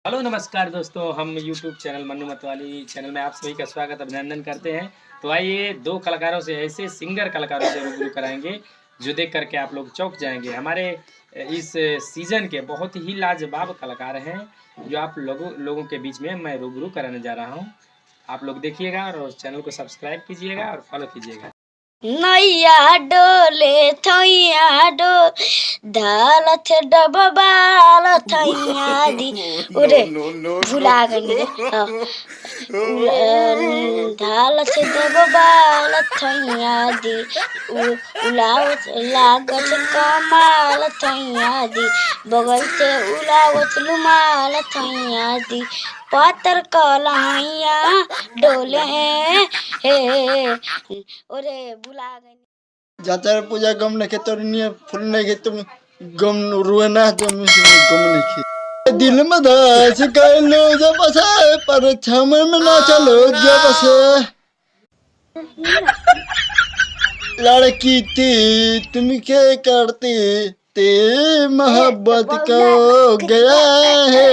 Hello नमस्कार दोस्तों, हम यूट्यूब चैनल मन्नू मतवाली चैनल में आप सभी का स्वागत अभिनंदन करते हैं। तो आइए 2 कलाकारों से ऐसे सिंगर कलाकारों से रूबरू कराएँगे, जो देख कर के आप लोग चौंक जाएँगे। हमारे इस सीज़न के बहुत ही लाजवाब कलाकार हैं, जो आप लोगों के बीच में मैं रूबरू कराने जा रहा हूँ। आप लोग देखिएगा और चैनल को सब्सक्राइब कीजिएगा और फॉलो कीजिएगा। नैया डोले थैया डो धालथ डबबाल थैया दी उरे भुला गई रे धालथ डबबाल थैया दी उलावत लागत कमाल थैया दी बगल से उलावत लुमाल थैया दी पातर कलहैया डोले हे ओरे भुला गई जातर पूजा गम नहीं तो नहीं फूल नहीं तुम गम रुए ना तुम गम नहीं दिल में धस लो जब से पर छमर में ना चलो जब से लड़की थी तुम क्या करती ते मोहब्बत को गया है